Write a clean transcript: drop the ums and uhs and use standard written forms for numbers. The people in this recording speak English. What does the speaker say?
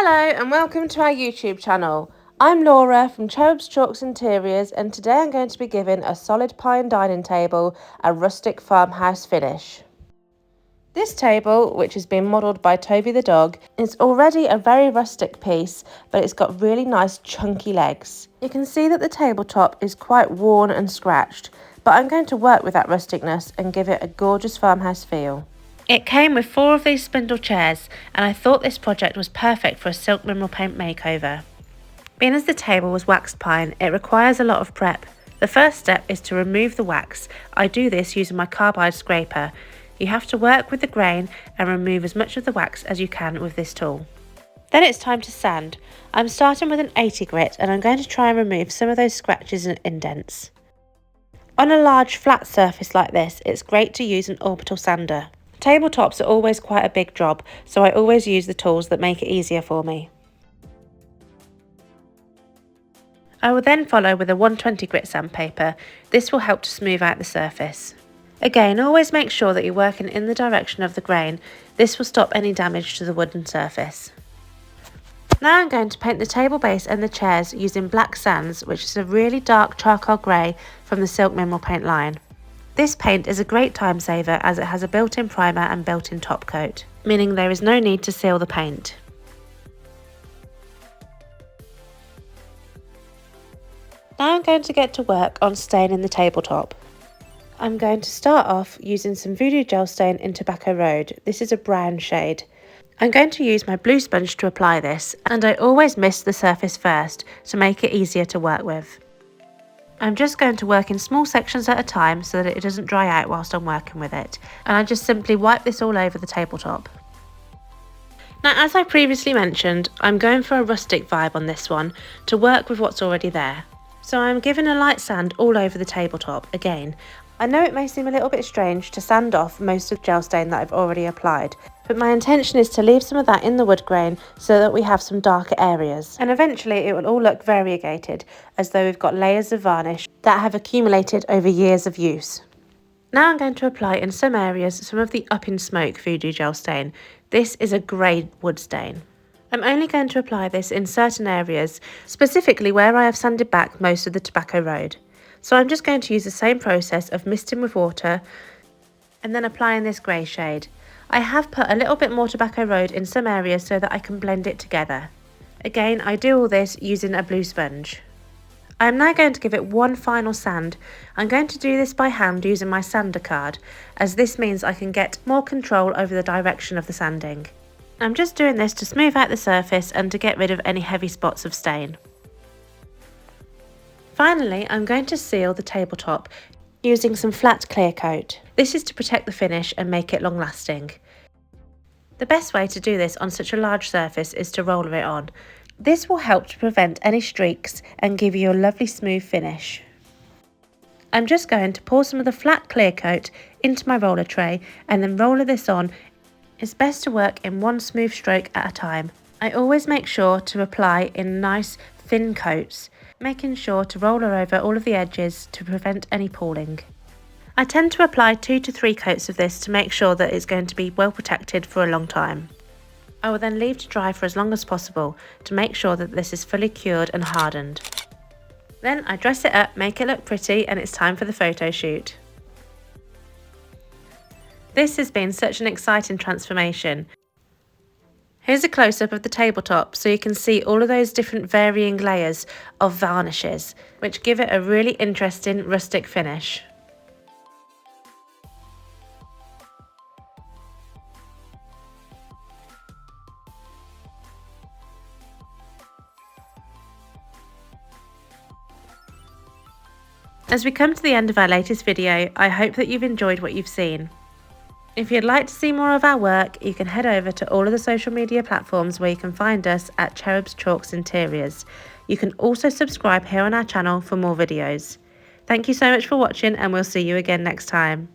Hello and welcome to our YouTube channel. I'm Laura from Cherub's Chalks Interiors, and today I'm going to be giving a solid pine dining table a rustic farmhouse finish. This table, which has been modelled by Toby the dog, is already a very rustic piece, but it's got really nice chunky legs. You can see that the tabletop is quite worn and scratched, but I'm going to work with that rusticness and give it a gorgeous farmhouse feel. It came with 4 of these spindle chairs, and I thought this project was perfect for a silk mineral paint makeover. Being as the table was waxed pine, it requires a lot of prep. The first step is to remove the wax. I do this using my carbide scraper. You have to work with the grain and remove as much of the wax as you can with this tool. Then it's time to sand. I'm starting with an 80 grit, and I'm going to try and remove some of those scratches and indents. On a large flat surface like this, it's great to use an orbital sander. Tabletops are always quite a big job, so I always use the tools that make it easier for me. I will then follow with a 120 grit sandpaper. This will help to smooth out the surface. Again, always make sure that you're working in the direction of the grain. This will stop any damage to the wooden surface. Now I'm going to paint the table base and the chairs using black sands, which is a really dark charcoal grey from the silk mineral paint line. This paint is a great time saver as it has a built-in primer and built-in top coat, meaning there is no need to seal the paint. Now I'm going to get to work on staining the tabletop. I'm going to start off using some Voodoo Gel Stain in Tobacco Road. This is a brown shade. I'm going to use my blue sponge to apply this, and I always mist the surface first to make it easier to work with. I'm just going to work in small sections at a time so that it doesn't dry out whilst I'm working with it, and I just simply wipe this all over the tabletop. Now, as I previously mentioned, I'm going for a rustic vibe on this one to work with what's already there. So I'm giving a light sand all over the tabletop again. I know it may seem a little bit strange to sand off most of the gel stain that I've already applied, but my intention is to leave some of that in the wood grain so that we have some darker areas. And eventually it will all look variegated, as though we've got layers of varnish that have accumulated over years of use. Now I'm going to apply in some areas some of the Up in Smoke Voodoo Gel Stain. This is a grey wood stain. I'm only going to apply this in certain areas, specifically where I have sanded back most of the Tobacco Road. So I'm just going to use the same process of misting with water and then applying this grey shade. I have put a little bit more Tobacco Road in some areas so that I can blend it together. Again, I do all this using a blue sponge. I am now going to give it one final sand. I'm going to do this by hand using my sander card, as this means I can get more control over the direction of the sanding. I'm just doing this to smooth out the surface and to get rid of any heavy spots of stain. Finally, I'm going to seal the tabletop using some flat clear coat. This is to protect the finish and make it long lasting. The best way to do this on such a large surface is to roller it on. This will help to prevent any streaks and give you a lovely smooth finish. I'm just going to pour some of the flat clear coat into my roller tray and then roller this on. It's best to work in one smooth stroke at a time. I always make sure to apply in nice thin coats, making sure to roller over all of the edges to prevent any pooling. I tend to apply 2 to 3 coats of this to make sure that it's going to be well protected for a long time. I will then leave to dry for as long as possible to make sure that this is fully cured and hardened. Then I dress it up, make it look pretty, and it's time for the photo shoot. This has been such an exciting transformation. Here's a close-up of the tabletop so you can see all of those different varying layers of varnishes, which give it a really interesting rustic finish. As we come to the end of our latest video, I hope that you've enjoyed what you've seen. If you'd like to see more of our work, you can head over to all of the social media platforms where you can find us at Cherub's Chalks Interiors. You can also subscribe here on our channel for more videos. Thank you so much for watching, and we'll see you again next time.